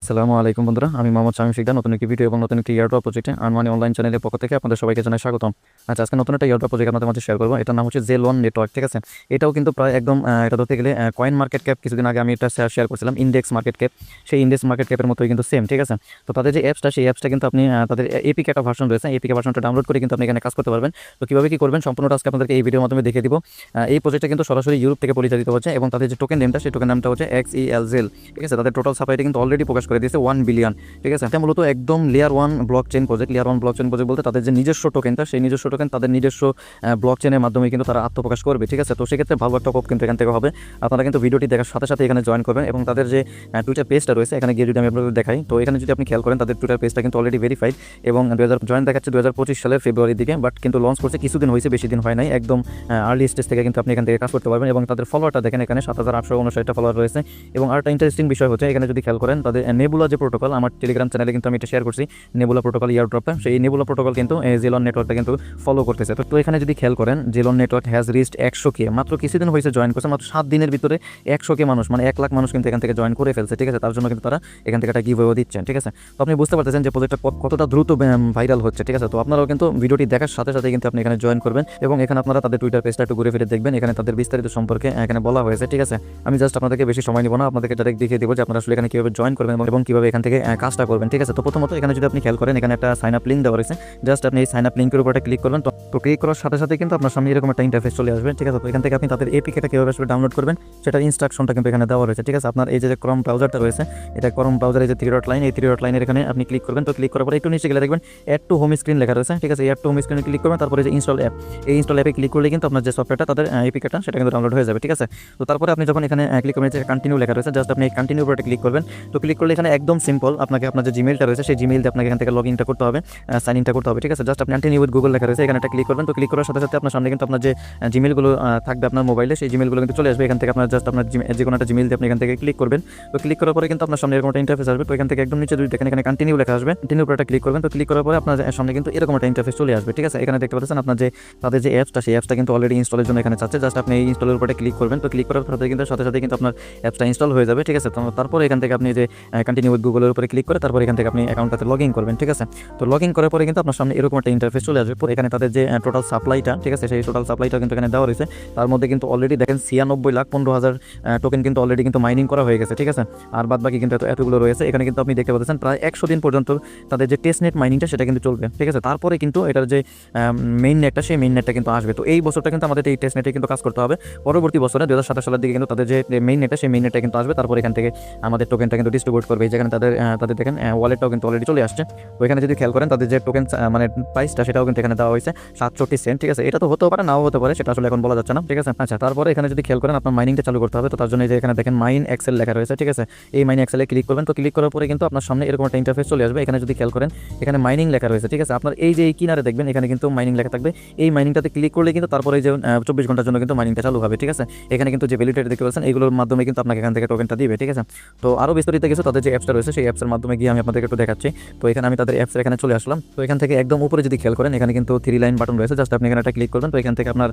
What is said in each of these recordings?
আসসালামু আলাইকুম বন্ধুরা, আমি মোহাম্মদ শামীম শিকদার। নতুন একটি ভিডিও এবং নতুন একটি ইয়ারড্রপ প্রজেক্টে আনমানি অনলাইন চ্যানেলের পক্ষ থেকে আপনাদের সবাইকে জানাই স্বাগতম। আচ্ছা, আজকে নতুন একটা ইয়ারড্রপ প্রজেক্ট আপনাদের মধ্যে শেয়ার করবো। এটার নাম হচ্ছে জেলন নেটওয়ার্ক, ঠিক আছে। এটাও কিন্তু প্রায় একদম এটা ধরতে গেলে কয়েন মার্কেট ক্যাপ, কিছুদিন আগে আমি এটা শেয়ার করছিলাম ইন্ডেক্স মার্কেট ক্যাপ, সেই ইন্ডেক্স মার্কেট ক্যাপের মতোই কিন্তু সেম, ঠিক আছে। তো তাদের যে অ্যাপসটা, সেই অ্যাপসটা কিন্তু আপনি তাদের এপিকে একটা ভার্সন রয়েছে, এপিকে ভার্সনটা ডাউনলোড করে কিন্তু আপনি এখানে কাজ করতে পারবেন। তো কীভাবে কী করবেন সম্পূর্ণটা আজকে আপনাদেরকে এই ভিডিওর মাধ্যমে দেখিয়ে দিব। এই প্রজেক্টটা কিন্তু সরাসরি ইউরোপ থেকে পরিচালিত হচ্ছে এবং তাদের যে টোকেন নেমটা, সেই টোকেন নামটা হচ্ছে XEL জেল, ঠিক আছে। তাদের টোটাল সাপ্লাইটা কিন্তু অলরেডি প্রকাশ করে দিয়েছে 1 বিলিয়ন, ঠিক আছে। এটা মূলত একদম layer 1 block chain project. Layer 1 block chain project বলতে তাদের যে নিজস্ব টোকেনটা, সেই নিজস্ব টোকেন তাদের নিজস্ব ব্লক চেনের মাধ্যমে কিন্তু তারা আত্মপ্রকাশ করবে, ঠিক আছে। তো সেক্ষেত্রে ভালো একটা কোপ কিন্তু এখান থেকে হবে। আপনারা কিন্তু ভিডিওটি দেখার সাথে সাথে এখানে জয়েন করবেন এবং তাদের যে টুইটার পেজটা রয়েছে, এখানে গিয়ে যদি আমি আপনাদের দেখাই, তো এখানে যদি আপনি খেয়াল করেন তাদের টুইটার পেজটা কিন্তু অলরেডি ভেরিফাইড এবং জয়েন দেখাচ্ছে 2025 সালের ফেব্রুয়ারির দিকে, বাট কিন্তু লঞ্চ করছে কিছুদিন হয়েছে, বেশি দিন হয় নাই। একদম আর্লি স্টেজ থেকে কিন্তু আপনি এখান থেকে কাজ করতে পারবেন এবং তাদের ফলোয়ারটা দেখেন, এখানে 7859টা ফলোয়ার রয়েছে। এবং আরেকটা ইন্টারেস্টিং বিষয় হচ্ছে, এখানে যদি খেয়াল করেন তাদের নেবুলা যে প্রোটোকল, আমার টেলিগ্রাম চ্যানেলে কিন্তু আমি এটা শেয়ার করছি, নেবুলা প্রোটোকল ইয়ারড্রপটা, সেই নেবুলা প্রোটোকল কিন্তু জেলন নেটওয়ার্কটা কিন্তু ফলো করতেছে। তো এখানে যদি খেয়াল করেন, জেলন নেটওয়ার্ক হ্যাজ রিচড 100K, মাত্র কিছুদিন হয়েছে জয়েন করছে, মাত্র 7 দিনের ভিতরে 100K মানুষ, মানে 1 লাখ মানুষ কিন্তু এখান থেকে জয়েন করে ফেলছে, ঠিক আছে। তার জন্য কিন্তু তারা এখান থেকে একটা গিভওয়ে দিচ্ছেন, ঠিক আছে। তো আপনি বুঝতে পারতেছেন যে প্রজেক্টটা কতটা দ্রুত ভাইরাল হচ্ছে, ঠিক আছে। তো আপনারাও কিন্তু ভিডিওটি দেখার সাথে সাথে কিন্তু আপনি এখানে জয়েন করবেন এবং এখানে আপনারা তাদের টুইটার পেজটা একটু ঘুরে ফিরে দেখবেন, এখানে তাদের বিস্তারিত সম্পর্কে এখানে বলা হয়েছে, ঠিক আছে। আমি জাস্ট আপনাদেরকে বেশি সময় নিব না, আপনাদেরকে ডাইরেক্ট দেখিয়ে দেবো যে আপনারা আসলে এখানে কীভাবে জয়েন করবেন এবং কীভাবে এখান থেকে কাজটা করবেন, ঠিক আছে। তো প্রথমত এখানে যদি আপনি খেয়াল করেন, এখানে একটা সাইন আপ লিঙ্ক দেওয়া রয়েছে, জাস্ট আপনি এই সাইন আপ লিঙ্কের উপরে ক্লিক করবেন। তো ক্লিক করার সাথে সাথে কিন্তু আপনার সামনে এরকম একটা ইন্টারফেস চলে আসবে, ঠিক আছে। তো এখান থেকে আপনি তাদের এপিকেটা কীভাবে আসলে ডাউনলোড করবেন সেটার ইনস্ট্রাকশনটা কিন্তু এখানে দেওয়া রয়েছে, ঠিক আছে। আপনার এই যে ক্রম ব্রাউজারটা রয়েছে, এটা ক্রম ব্রাউজারে যে 3 ডট লাইন, এই 3 ডট লাইনের এখানে আপনি ক্লিক করবেন। তো ক্লিক করার পরে একটু নিচে গেলে দেখবেন অ্যাড টু হোম স্ক্রিন লেখা রয়েছে, ঠিক আছে। অ্যাড টু হোম স্ক্রিনে ক্লিক করবেন, তারপরে যে ইনস্টল অ্যাপ, এই ইনস্টল অ্যাপে ক্লিক করলে কিন্তু আপনার যে সফটওয়্যারটা তাদের এপিকেটা, সেটা কিন্তু ডাউনলোড হয়ে যাবে, ঠিক আছে। তো তারপরে আপনি যখন এখানে ক্লিক করবেন, যে কন্টিনিউ লেখা রয়েছে, জাস্ট আপনি কন্টিনিউ উপরে ক্লিক করবেন। তো ক্লিক করলে এখানে একদম সিম্পল, আপনাকে আপনার যে জিমেইলটা রয়েছে, সেই জিমেইল দিয়ে আপনাকে এখান থেকে লগ ইনটা করতে হবে, সাইন ইনটা করতে হবে, ঠিক আছে। জাস্ট আপনি কন্টিনিউ উইথ গুগল লেখা রয়েছে, এখানে একটা ক্লিক করবেন। তো ক্লিক করার সাথে সাথে আপনার সামনে কিন্তু আপনার যে জিমেইলগুলো থাকবে আপনার মোবাইলে, সেই জিমেইলগুলো কিন্তু চলে আসবে। এখান থেকে আপনার জাস্ট আপনার যে কোনো একটা জিমেইল দিয়ে আপনি এখান থেকে ক্লিক করবেন। তো ক্লিক করার পরে কিন্তু আপনার সামনে এরকম একটা ইন্টারফেস আসবে। তো এখান থেকে একদম নিচে যদি দেখেন, এখানে কন্টিনিউ লেখা আসবে, কন্টিনিউ উপরে একটা ক্লিক করবেন। তো ক্লিক করার পরে আপনার সামনে কিন্তু এরকম একটা ইন্টারফেস চলে আসবে, ঠিক আছে। এখানে দেখতে পাচ্ছেন আপনার যে তাদের যে অ্যাপসটা, সেই অ্যাপসটা কিন্তু অলরেডি ইনস্টলের জন্য এখানে চাচ্ছে, জাস্ট আপনি এই ইনস্টলের উপরে ক্লিক করবেন। তো ক্লিক করার সাথে সাথে কিন্তু আপনার অ্যাপসটা ইনস্টল হয়ে যাবে, ঠিক আছে। তো তারপরে এখান থেকে আপনি যে কন্টিনিউ উইথ গুগলের উপরে ক্লিক করে তারপর এখান থেকে আপনি অ্যাকাউন্টটাতে লগ ইন করবেন, ঠিক আছে। তো লগ ইন করার পরে কিন্তু আপনার সামনে এরকম একটা ইন্টারফেস চলে আসবে। এখানে তাদের যে টোটাল সাপ্লাইটা, ঠিক আছে, সেই টোটাল সাপ্লাইটা কিন্তু এখানে দেওয়া রয়েছে। তার মধ্যে কিন্তু অলরেডি দেখেন 96,15,000 টোকেন কিন্তু অলরেডি কিন্তু মাইনিং করা হয়ে গেছে, ঠিক আছে। আর বাদ বাকি কিন্তু এতগুলো রয়েছে। এখানে কিন্তু আপনি দেখতে পাচ্ছেন প্রায় 100 দিন পর্যন্ত তাদের যে টেস্টনেট মাইনিংটা, সেটা কিন্তু চলবে, ঠিক আছে। তারপরে কিন্তু এটার যে মেইন নেটটা, সেই মেইন নেটটা কিন্তু আসবে। তো এই বছরটা কিন্তু আমাদের এই টেস্টনেটে কিন্তু কাজ করতে হবে। পরবর্তী বছরে 2027 সালের দিকে কিন্তু তাদের যে মেইন নেটটা, সেই মেইন নেটটা কিন্তু আসবে। তারপর এখান থেকে আমাদের টোকেনটা কিন্তু ডিস্ট্রিবিউট করবে। যেখানে তাদের দেখেন ওয়ালেটটাও কিন্তু অলরেডি চলে আসছে। তো এখানে যদি খেয়াল করেন তাদের যে টোকেন মানে প্রাইসটা, সেটাও কিন্তু এখানে দেওয়া হয়েছে 67 সেন্ট, ঠিক আছে। এটা তো হতেও পারে, নাও হতে পারে, সেটা আসলে এখন বলা যাচ্ছে না, ঠিক আছে। আচ্ছা, তারপরে এখানে যদি খেয়াল করেন আপনার মাইনিংটা চালু করতে হবে। তো তার জন্য যে এখানে দেখেন মাইন এক্সেল লেখা রয়েছে, ঠিক আছে। এই মাইন এক্সেলে ক্লিক করবেন। তো ক্লিক করার পরে কিন্তু আপনার সামনে এরকম একটা ইন্টারফেস চলে আসবে। এখানে যদি খেয়াল করেন, এখানে মাইনিং লেখা রয়েছে, ঠিক আছে। আপনার এই যে এই কিনারে দেখবেন, এখানে কিন্তু মাইনিং লেখা থাকবে। এই মাইনিংটাতে ক্লিক করলে কিন্তু তারপরে যে 24 ঘন্টার জন্য কিন্তু মাইনিংটা চালু হবে, ঠিক আছে। এখানে কিন্তু যে ভ্যালিডেট দেখতে পাচ্ছেন, এইগুলোর মাধ্যমে কিন্তু আপনাকে এখান থেকে টোকেনটা দিবে, ঠিক আছে। তো আরও বিস্তারিত কিছু তাদের যে অ্যাপসটা রয়েছে, সেই অ্যাপসের মাধ্যমে গিয়ে আমি আপনাদেরকে একটু দেখাচ্ছি। তো এখানে আমি তাদের অ্যাপসের এখানে চলে আসলাম। তো এখান থেকে একদম উপরে যদি খেয়াল করেন, এখানে কিন্তু 3 লাইন বাটন রয়েছে, জাস্ট আপনি এখানে একটা ক্লিক করবেন। তো এখান থেকে আপনার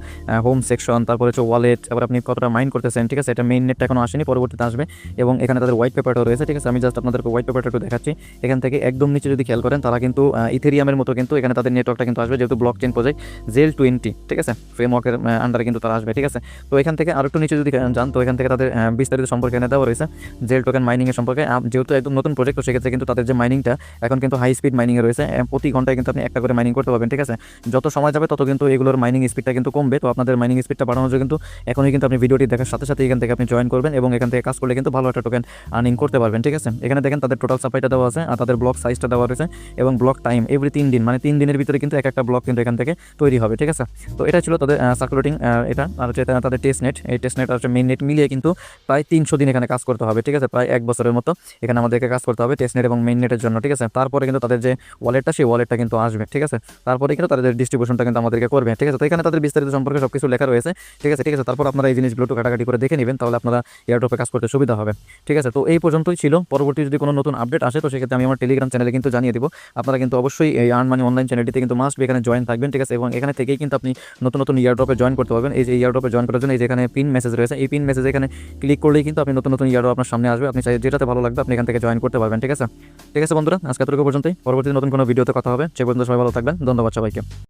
হোম সেকশন, তারপরে হচ্ছে ওয়ালেট, আবার আপনি কতটা মাইন করতেছেন, ঠিক আছে। এটা মেইন নেটটা এখনো আসেনি, পরবর্তীতে আসবে। এবং এখানে তাদের হোয়াইট পেপারটাও রয়েছে, ঠিক আছে। আমি জাস্ট আপনাদেরকে হোয়াইট পেপারটা একটু দেখাচ্ছি। এখান থেকে একদম নিচে যদি খেয়াল করেন, তারা কিন্তু ইথেরিয়ামের মতো কিন্তু এখানে তাদের নেটওয়ার্কটা কিন্তু আসবে, যেহেতু ব্লক চেইন প্রজেক্ট জেল 20, ঠিক আছে, ফ্রেমওয়ার্কের আন্ডারে কিন্তু তারা আসবে, ঠিক আছে। তো এখান থেকে আরো একটু নিচে যদি যান, তো এখান থেকে তাদের বিস্তারিত সম্পর্কে এনে দেওয়া রয়েছে, জেল টোকেন মাইনিংয়ের সম্পর্কে। যেহেতু একদম নতুন প্রজেক্ট, তো সেক্ষেত্রে কিন্তু তাদের যে মাইনিংটা এখন কিন্তু হাই স্পিড মাইনিংয়ে রয়েছে। প্রতি ঘন্টায় কিন্তু আপনি একটা করে মাইনিং করতে পারবেন, ঠিক আছে। যত সময় যাবে তত কিন্তু এগুলোর মাইনিং স্পিডটা কিন্তু কমবে। তো আপনাদের মাইনিং স্পিডটা বাড়ানোর জন্য কিন্তু এখনই কিন্তু আপনি ভিডিওটি দেখার সাথে সাথে এখান থেকে আপনি জয়েন করবেন এবং এখান থেকে কাজ করলে কিন্তু ভালো একটা টোকেন আর্নিং করতে পারবেন, ঠিক আছে। এখানে দেখেন তাদের টোটাল সাপ্লাইটা দেওয়া আছে আর তাদের ব্লক সাইজটা দেওয়া রয়েছে এবং ব্লক টাইম এভরি 3 দিন, মানে 3 দিনের ভিতরে কিন্তু একটা ব্লক কিন্তু এখান থেকে তৈরি হবে, ঠিক আছে। তো এটা ছিল তাদের সার্কুলেটিং এটা, আর হচ্ছে তাদের টেস্ট নেট। এই টেস্ট নেট আর মেইন নেট মিলিয়ে কিন্তু প্রায় 300 দিন এখানে কাজ করতে হবে, ঠিক আছে। প্রায় 1 বছরের মতো এখানে আমাদেরকে কাজ করতে হবে টেস্ট নেট এবং মেইন নেটের জন্য, ঠিক আছে। তারপরে কিন্তু তাদের যে ওয়ালেটটা, সেই ওয়ালেটটা কিন্তু আসবে, ঠিক আছে। তারপরে কিন্তু তাদের ডিস্ট্রিবিউশনটা কিন্তু আমাদেরকে করবে, ঠিক আছে। তো এখানে তাদের বিস্তারিত সম্পর্কে সব কিছু লেখা রয়েছে, ঠিক আছে, ঠিক আছে। তারপর আপনারা এই জিনিসগুলো একটু ঘাটাঘাটি করে দেখে নেবেন, তাহলে আপনারা এয়ারড্রপে কাজ করতে সুবিধা হবে, ঠিক আছে। তো এই পর্যন্তই ছিল। পরবর্তী যদি কোনো নতুন আপডেট আসে, তো সেক্ষেত্রে আমি আমার টেলিগ্রাম চ্যানেলে কিন্তু জানিয়ে দিব। আপনারা কিন্তু অবশ্যই এই আর্ন মানি অনলাইন চ্যানেলটিতে কিন্তু মাস্ট এখানে জয়েন থাকবেন, ঠিক আছে। এবং এখানে থেকেই কিন্তু আপনি নতুন নতুন ইয়ারড্রপে জয়েন করতে পারবেন। এই যে ইয়ারড্রপে জয়েন করার জন্য এই যেখানে পিন মেসেজ রয়েছে, এই পিন মেসেজে এখানে ক্লিক করলেই কিন্তু আপনি নতুন নতুন ইয়ারড্রপ আপনার সামনে আসবে। আপনি চাই যেটাতে ভালো লাগবে আপনি এখান থেকে জয়েন করতে পারবেন। ঠিক আছে বন্ধুরা, আজকে এতটুকু পর্যন্তই। পরবর্তী নতুন কোনো ভিডিওতে কথা হবে। সে পর্যন্ত সবাই ভালো থাকবেন। ধন্যবাদ সবাইকে।